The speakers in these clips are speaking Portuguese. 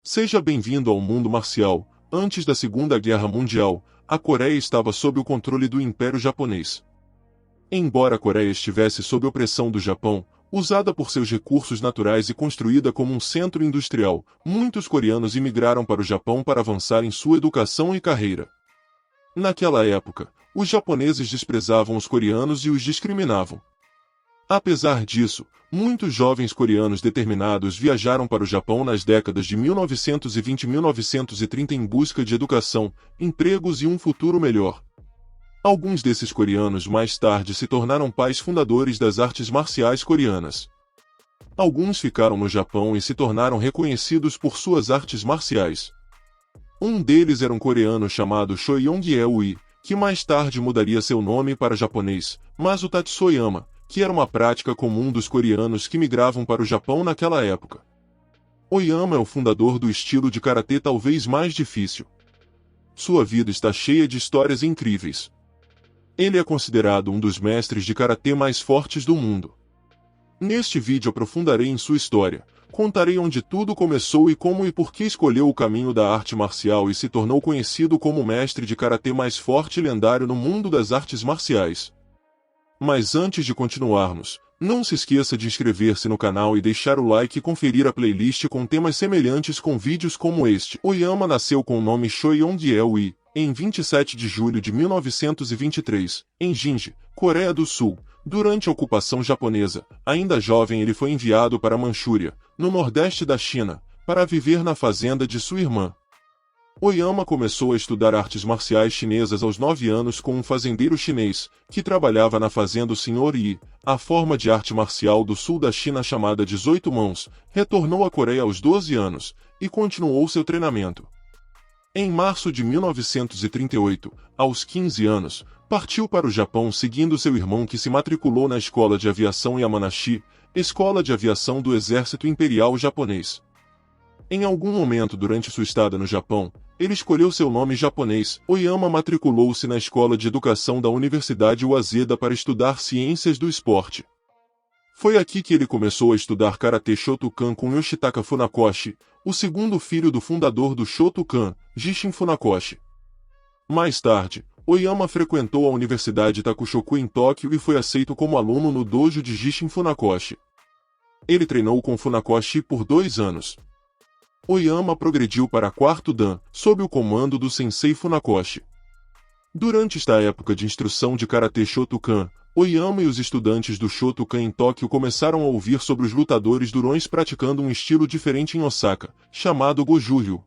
Seja bem-vindo ao mundo marcial. Antes da Segunda Guerra Mundial, a Coreia estava sob o controle do Império Japonês. Embora a Coreia estivesse sob opressão do Japão, usada por seus recursos naturais e construída como um centro industrial, muitos coreanos imigraram para o Japão para avançar em sua educação e carreira. Naquela época, os japoneses desprezavam os coreanos e os discriminavam. Apesar disso, muitos jovens coreanos determinados viajaram para o Japão nas décadas de 1920 e 1930 em busca de educação, empregos e um futuro melhor. Alguns desses coreanos mais tarde se tornaram pais fundadores das artes marciais coreanas. Alguns ficaram no Japão e se tornaram reconhecidos por suas artes marciais. Um deles era um coreano chamado Cho Yong-eui, que mais tarde mudaria seu nome para japonês, Masu Tatsuoyama, que era uma prática comum dos coreanos que migravam para o Japão naquela época. Oyama é o fundador do estilo de karatê talvez mais difícil. Sua vida está cheia de histórias incríveis. Ele é considerado um dos mestres de karatê mais fortes do mundo. Neste vídeo aprofundarei em sua história, contarei onde tudo começou e como e por que escolheu o caminho da arte marcial e se tornou conhecido como o mestre de karatê mais forte e lendário no mundo das artes marciais. Mas antes de continuarmos, não se esqueça de inscrever-se no canal e deixar o like e conferir a playlist com temas semelhantes com vídeos como este. Oyama nasceu com o nome Cho Yong-eui, em 27 de julho de 1923, em Jinji, Coreia do Sul, durante a ocupação japonesa. Ainda jovem ele foi enviado para Manchúria, no nordeste da China, para viver na fazenda de sua irmã. Oyama começou a estudar artes marciais chinesas aos 9 anos com um fazendeiro chinês, que trabalhava na fazenda Sr. Yi, a forma de arte marcial do sul da China chamada 18 mãos, retornou à Coreia aos 12 anos, e continuou seu treinamento. Em março de 1938, aos 15 anos, partiu para o Japão seguindo seu irmão que se matriculou na Escola de Aviação Yamanashi, Escola de Aviação do Exército Imperial Japonês. Em algum momento durante sua estada no Japão, ele escolheu seu nome japonês. Oyama matriculou-se na Escola de Educação da Universidade Waseda para estudar ciências do esporte. Foi aqui que ele começou a estudar Karatê Shotokan com Yoshitaka Funakoshi, o segundo filho do fundador do Shotokan, Gishin Funakoshi. Mais tarde, Oyama frequentou a Universidade Takushoku em Tóquio e foi aceito como aluno no dojo de Gishin Funakoshi. Ele treinou com Funakoshi por 2 anos. Oyama progrediu para 4º Dan, sob o comando do Sensei Funakoshi. Durante esta época de instrução de Karatê Shotokan, Oyama e os estudantes do Shotokan em Tóquio começaram a ouvir sobre os lutadores durões praticando um estilo diferente em Osaka, chamado Goju-ryu.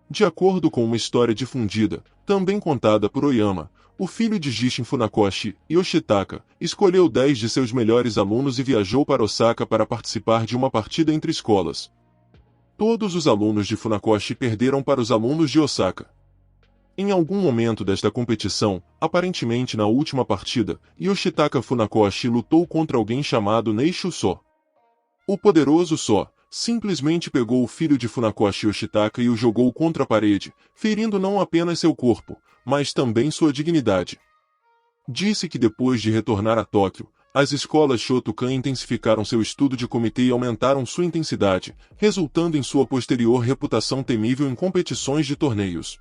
De acordo com uma história difundida, também contada por Oyama, o filho de Gishin Funakoshi, Yoshitaka, escolheu 10 de seus melhores alunos e viajou para Osaka para participar de uma partida entre escolas. Todos os alunos de Funakoshi perderam para os alunos de Osaka. Em algum momento desta competição, aparentemente na última partida, Yoshitaka Funakoshi lutou contra alguém chamado Neishu So. O poderoso So simplesmente pegou o filho de Funakoshi Yoshitaka e o jogou contra a parede, ferindo não apenas seu corpo, mas também sua dignidade. Disse que depois de retornar a Tóquio, as escolas Shotokan intensificaram seu estudo de comitê e aumentaram sua intensidade, resultando em sua posterior reputação temível em competições de torneios.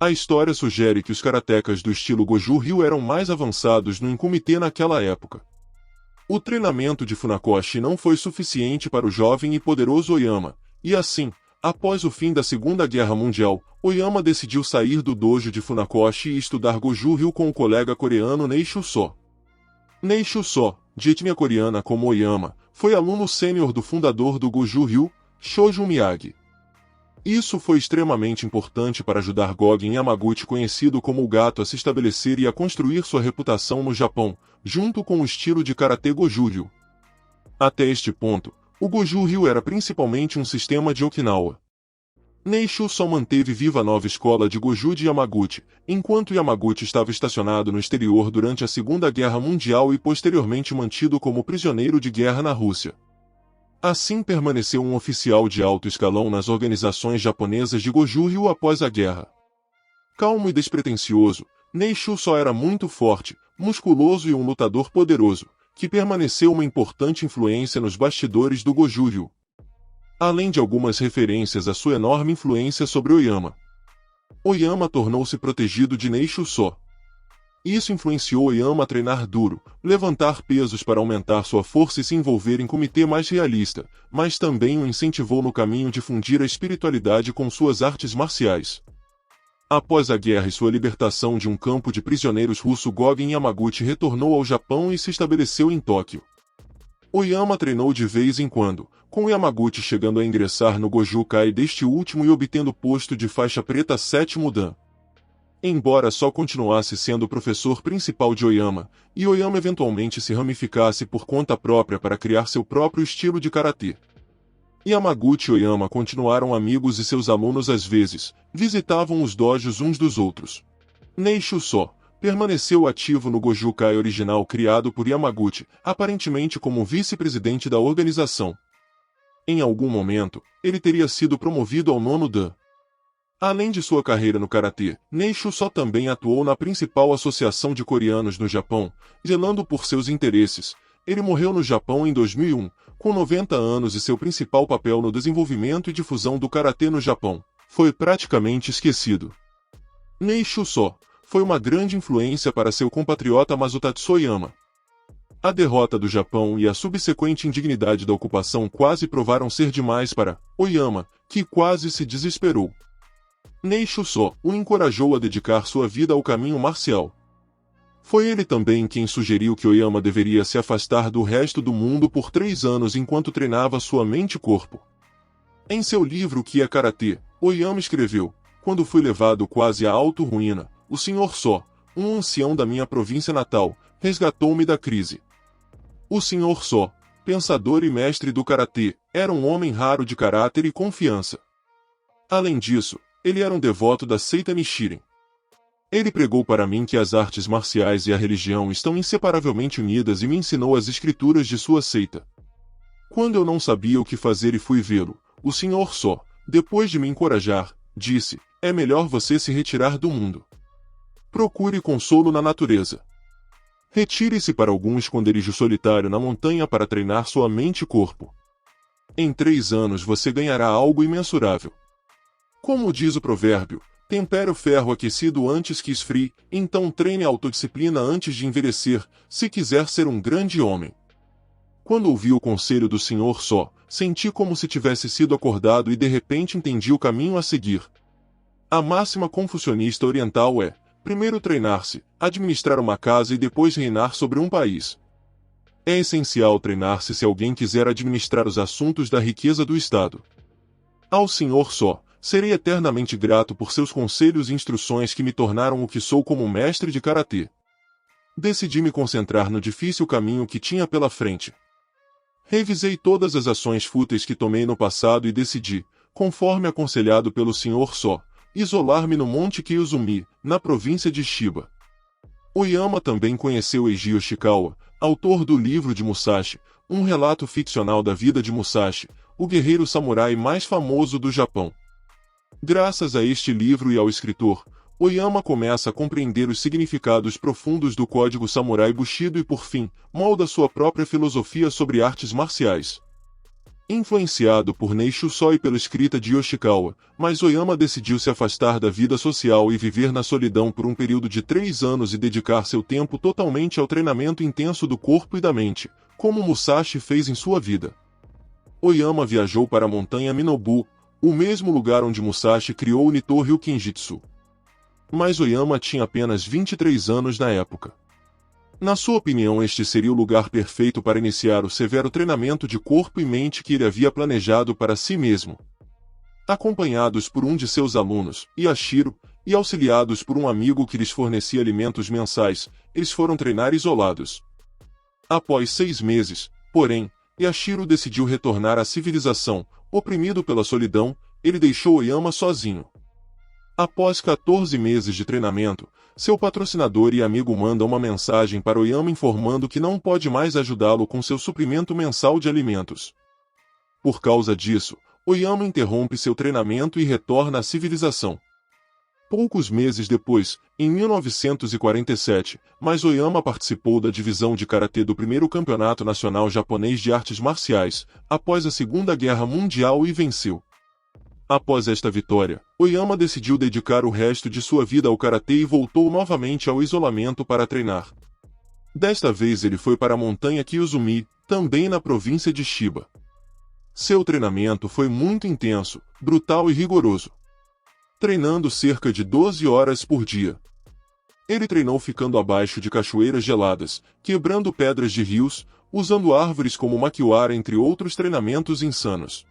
A história sugere que os karatecas do estilo Goju-ryu eram mais avançados no comitê naquela época. O treinamento de Funakoshi não foi suficiente para o jovem e poderoso Oyama, e assim, após o fim da Segunda Guerra Mundial, Oyama decidiu sair do dojo de Funakoshi e estudar Goju-ryu com o colega coreano Neishu So. Neishu So, de etnia coreana como Oyama, foi aluno sênior do fundador do Goju-ryu, Shojo Miyagi. Isso foi extremamente importante para ajudar Gogen Yamaguchi, conhecido como o Gato, a se estabelecer e a construir sua reputação no Japão, junto com o estilo de Karatê Goju-ryu. Até este ponto, o Goju-ryu era principalmente um sistema de Okinawa. Neishu só manteve viva a nova escola de Goju de Yamaguchi, enquanto Yamaguchi estava estacionado no exterior durante a Segunda Guerra Mundial e posteriormente mantido como prisioneiro de guerra na Rússia. Assim permaneceu um oficial de alto escalão nas organizações japonesas de Goju-ryu após a guerra. Calmo e despretensioso, Neishu só era muito forte, musculoso e um lutador poderoso, que permaneceu uma importante influência nos bastidores do Goju-ryu. além de algumas referências à sua enorme influência sobre Oyama. Oyama tornou-se protegido de Neishu Só. Isso influenciou Oyama a treinar duro, levantar pesos para aumentar sua força e se envolver em comitê mais realista, mas também o incentivou no caminho de fundir a espiritualidade com suas artes marciais. Após a guerra e sua libertação de um campo de prisioneiros russo, Gogen Yamaguchi retornou ao Japão e se estabeleceu em Tóquio. Oyama treinou de vez em quando, com Yamaguchi chegando a ingressar no Goju-kai deste último e obtendo posto de faixa preta 7º Dan. Embora só continuasse sendo o professor principal de Oyama, e Oyama eventualmente se ramificasse por conta própria para criar seu próprio estilo de karatê. Yamaguchi e Oyama continuaram amigos e seus alunos às vezes visitavam os dojos uns dos outros. Neishu Só permaneceu ativo no Goju-kai original criado por Yamaguchi, aparentemente como vice-presidente da organização. Em algum momento, ele teria sido promovido ao 9º Dan. Além de sua carreira no karatê, Neishu Só também atuou na principal associação de coreanos no Japão, zelando por seus interesses. Ele morreu no Japão em 2001, com 90 anos, e seu principal papel no desenvolvimento e difusão do karatê no Japão foi praticamente esquecido. Neishu Só foi uma grande influência para seu compatriota Masutatsu Oyama. A derrota do Japão e a subsequente indignidade da ocupação quase provaram ser demais para Oyama, que quase se desesperou. Neishu Só o encorajou a dedicar sua vida ao caminho marcial. Foi ele também quem sugeriu que Oyama deveria se afastar do resto do mundo por 3 anos enquanto treinava sua mente e corpo. Em seu livro Que é Karatê, Oyama escreveu: "Quando fui levado quase à auto-ruína, o Sr. Só, um ancião da minha província natal, resgatou-me da crise." O Sr. Só, pensador e mestre do karatê, era um homem raro de caráter e confiança. Além disso, ele era um devoto da seita Nichiren. Ele pregou para mim que as artes marciais e a religião estão inseparavelmente unidas e me ensinou as escrituras de sua seita. Quando eu não sabia o que fazer e fui vê-lo, o Sr. Só, depois de me encorajar, disse: "É melhor você se retirar do mundo. Procure consolo na natureza. Retire-se para algum esconderijo solitário na montanha para treinar sua mente e corpo. Em 3 anos você ganhará algo imensurável. Como diz o provérbio, tempere o ferro aquecido antes que esfrie, então treine a autodisciplina antes de envelhecer, se quiser ser um grande homem." Quando ouvi o conselho do Sr. Só, senti como se tivesse sido acordado e de repente entendi o caminho a seguir. A máxima confucionista oriental é: primeiro treinar-se, administrar uma casa e depois reinar sobre um país. É essencial treinar-se se alguém quiser administrar os assuntos da riqueza do Estado. Ao Sr. Só, serei eternamente grato por seus conselhos e instruções que me tornaram o que sou como mestre de karatê. Decidi me concentrar no difícil caminho que tinha pela frente. Revisei todas as ações fúteis que tomei no passado e decidi, conforme aconselhado pelo Sr. Só, isolar-me no Monte Kyuzumi, na província de Shiba. Oyama também conheceu Eiji Yoshikawa, autor do livro de Musashi, um relato ficcional da vida de Musashi, o guerreiro samurai mais famoso do Japão. Graças a este livro e ao escritor, Oyama começa a compreender os significados profundos do código samurai Bushido e, por fim, molda sua própria filosofia sobre artes marciais. Influenciado por Neishu Só e pela escrita de Yoshikawa, mas Oyama decidiu se afastar da vida social e viver na solidão por um período de 3 anos e dedicar seu tempo totalmente ao treinamento intenso do corpo e da mente, como Musashi fez em sua vida. Oyama viajou para a montanha Minobu, o mesmo lugar onde Musashi criou o Nitto-ryu Kenjutsu. Mas Oyama tinha apenas 23 anos na época. Na sua opinião, este seria o lugar perfeito para iniciar o severo treinamento de corpo e mente que ele havia planejado para si mesmo. Acompanhados por um de seus alunos, Yashiro, e auxiliados por um amigo que lhes fornecia alimentos mensais, eles foram treinar isolados. Após 6 meses, porém, Yashiro decidiu retornar à civilização. Oprimido pela solidão, ele deixou Oyama sozinho. Após 14 meses de treinamento, seu patrocinador e amigo manda uma mensagem para Oyama informando que não pode mais ajudá-lo com seu suprimento mensal de alimentos. Por causa disso, Oyama interrompe seu treinamento e retorna à civilização. Poucos meses depois, em 1947, mais Oyama participou da divisão de karatê do primeiro Campeonato Nacional Japonês de Artes Marciais, após a Segunda Guerra Mundial e venceu. Após esta vitória, Oyama decidiu dedicar o resto de sua vida ao karatê e voltou novamente ao isolamento para treinar. Desta vez ele foi para a montanha Kyuzumi, também na província de Chiba. Seu treinamento foi muito intenso, brutal e rigoroso, treinando cerca de 12 horas por dia. Ele treinou ficando abaixo de cachoeiras geladas, quebrando pedras de rios, usando árvores como makiwara, entre outros treinamentos insanos.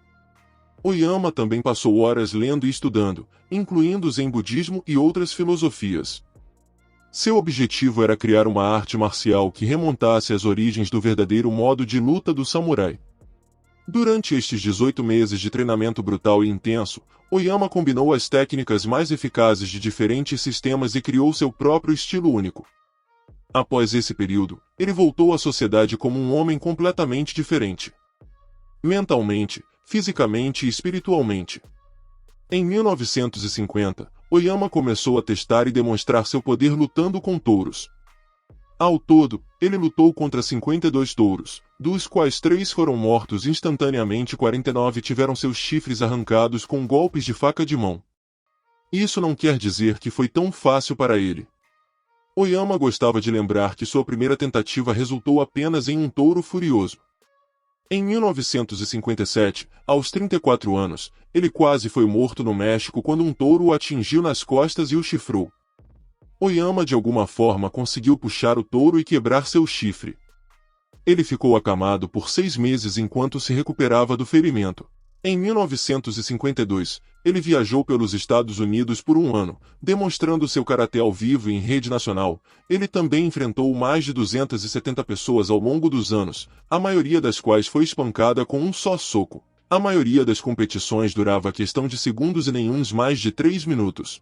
Oyama também passou horas lendo e estudando, incluindo zen budismo e outras filosofias. Seu objetivo era criar uma arte marcial que remontasse às origens do verdadeiro modo de luta do samurai. Durante estes 18 meses de treinamento brutal e intenso, Oyama combinou as técnicas mais eficazes de diferentes sistemas e criou seu próprio estilo único. Após esse período, ele voltou à sociedade como um homem completamente diferente. Mentalmente, fisicamente e espiritualmente. Em 1950, Oyama começou a testar e demonstrar seu poder lutando com touros. Ao todo, ele lutou contra 52 touros, dos quais 3 foram mortos instantaneamente e 49 tiveram seus chifres arrancados com golpes de faca de mão. Isso não quer dizer que foi tão fácil para ele. Oyama gostava de lembrar que sua primeira tentativa resultou apenas em um touro furioso. Em 1957, aos 34 anos, ele quase foi morto no México quando um touro o atingiu nas costas e o chifrou. Oyama de alguma forma conseguiu puxar o touro e quebrar seu chifre. Ele ficou acamado por 6 meses enquanto se recuperava do ferimento. Em 1952, ele viajou pelos Estados Unidos por um ano, demonstrando seu karatê ao vivo em rede nacional. Ele também enfrentou mais de 270 pessoas ao longo dos anos, a maioria das quais foi espancada com um só soco. A maioria das competições durava questão de segundos e nenhuns mais de 3 minutos.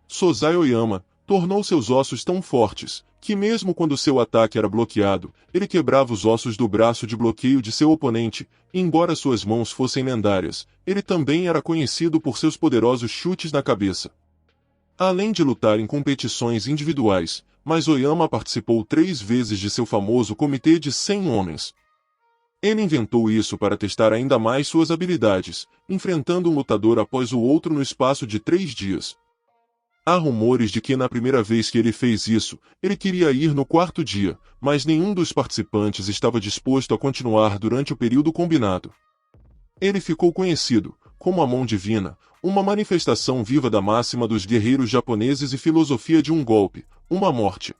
Sosai Oyama tornou seus ossos tão fortes, que mesmo quando seu ataque era bloqueado, ele quebrava os ossos do braço de bloqueio de seu oponente. Embora suas mãos fossem lendárias, ele também era conhecido por seus poderosos chutes na cabeça. Além de lutar em competições individuais, mas Oyama participou 3 vezes de seu famoso comitê de 100 homens. Ele inventou isso para testar ainda mais suas habilidades, enfrentando um lutador após o outro no espaço de 3 dias. Há rumores de que na primeira vez que ele fez isso, ele queria ir no 4º dia, mas nenhum dos participantes estava disposto a continuar durante o período combinado. Ele ficou conhecido como a Mão Divina, uma manifestação viva da máxima dos guerreiros japoneses e filosofia de um golpe, uma morte.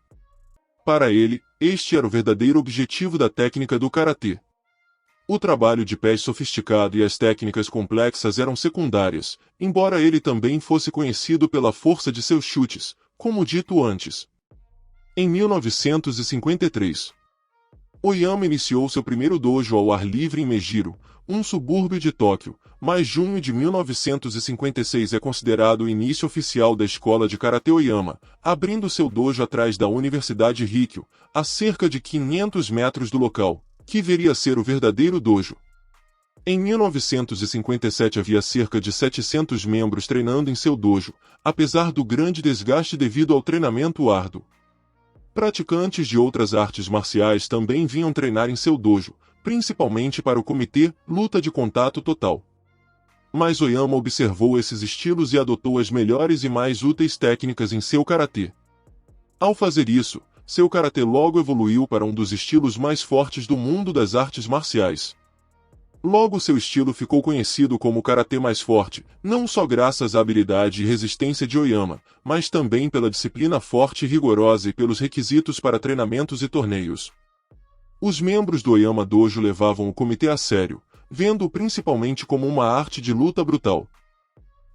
Para ele, este era o verdadeiro objetivo da técnica do karatê. O trabalho de pés sofisticado e as técnicas complexas eram secundárias, embora ele também fosse conhecido pela força de seus chutes, como dito antes. Em 1953, Oyama iniciou seu primeiro dojo ao ar livre em Mejiro, um subúrbio de Tóquio, mas junho de 1956 é considerado o início oficial da escola de Karatê Oyama, abrindo seu dojo atrás da Universidade Rikkyo, a cerca de 500 metros do local, que viria a ser o verdadeiro dojo. Em 1957 havia cerca de 700 membros treinando em seu dojo, apesar do grande desgaste devido ao treinamento árduo. Praticantes de outras artes marciais também vinham treinar em seu dojo, principalmente para o comitê Luta de Contato Total. Mas Oyama observou esses estilos e adotou as melhores e mais úteis técnicas em seu karatê. Ao fazer isso, seu karatê logo evoluiu para um dos estilos mais fortes do mundo das artes marciais. Logo seu estilo ficou conhecido como o karatê mais forte, não só graças à habilidade e resistência de Oyama, mas também pela disciplina forte e rigorosa e pelos requisitos para treinamentos e torneios. Os membros do Oyama Dojo levavam o comitê a sério, vendo-o principalmente como uma arte de luta brutal.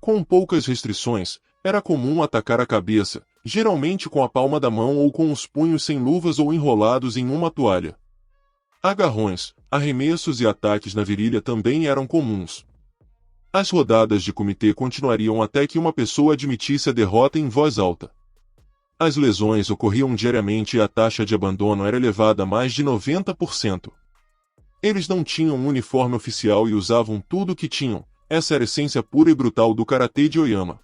Com poucas restrições, era comum atacar a cabeça, geralmente com a palma da mão ou com os punhos sem luvas ou enrolados em uma toalha. Agarrões, arremessos e ataques na virilha também eram comuns. As rodadas de comitê continuariam até que uma pessoa admitisse a derrota em voz alta. As lesões ocorriam diariamente e a taxa de abandono era elevada a mais de 90%. Eles não tinham um uniforme oficial e usavam tudo o que tinham. Essa era a essência pura e brutal do karatê de Oyama.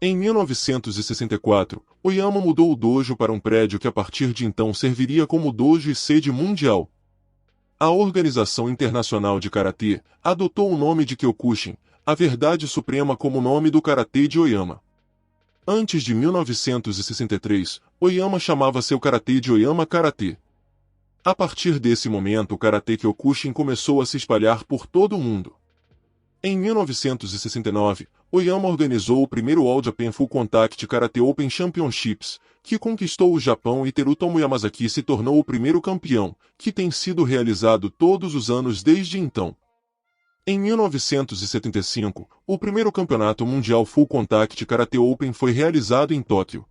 Em 1964, Oyama mudou o dojo para um prédio que a partir de então serviria como dojo e sede mundial. A Organização Internacional de Karatê adotou o nome de Kyokushin, a verdade suprema, como nome do karatê de Oyama. Antes de 1963, Oyama chamava seu karatê de Oyama Karatê. A partir desse momento, o karatê Kyokushin começou a se espalhar por todo o mundo. Em 1969, Oyama organizou o primeiro All Japan Full Contact Karate Open Championships, que conquistou o Japão, e Terutomo Yamazaki se tornou o primeiro campeão, que tem sido realizado todos os anos desde então. Em 1975, o primeiro campeonato mundial Full Contact Karate Open foi realizado em Tóquio.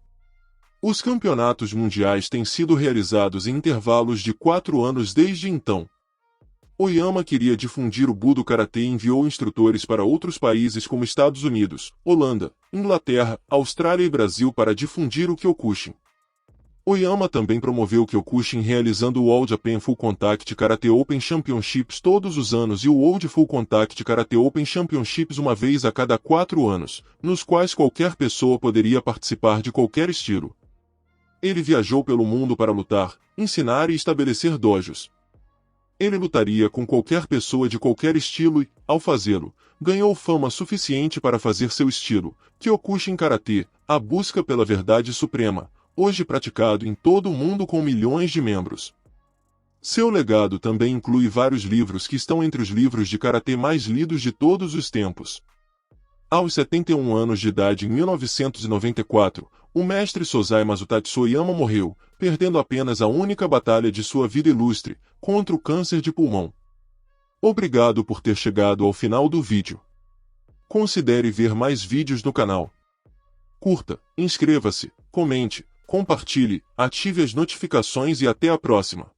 Os campeonatos mundiais têm sido realizados em intervalos de 4 anos desde então. Oyama queria difundir o Budo Karatê e enviou instrutores para outros países como Estados Unidos, Holanda, Inglaterra, Austrália e Brasil para difundir o Kyokushin. Oyama também promoveu o Kyokushin realizando o All Japan Full Contact Karate Open Championships todos os anos e o World Full Contact Karate Open Championships uma vez a cada 4 anos, nos quais qualquer pessoa poderia participar de qualquer estilo. Ele viajou pelo mundo para lutar, ensinar e estabelecer dojos. Ele lutaria com qualquer pessoa de qualquer estilo e, ao fazê-lo, ganhou fama suficiente para fazer seu estilo, Kyokushin Karatê, a busca pela verdade suprema, hoje praticado em todo o mundo com milhões de membros. Seu legado também inclui vários livros que estão entre os livros de karatê mais lidos de todos os tempos. Aos 71 anos de idade em 1994, o mestre Sosai Masutatsu Oyama morreu, perdendo apenas a única batalha de sua vida ilustre, contra o câncer de pulmão. Obrigado por ter chegado ao final do vídeo. Considere ver mais vídeos no canal. Curta, inscreva-se, comente, compartilhe, ative as notificações e até a próxima.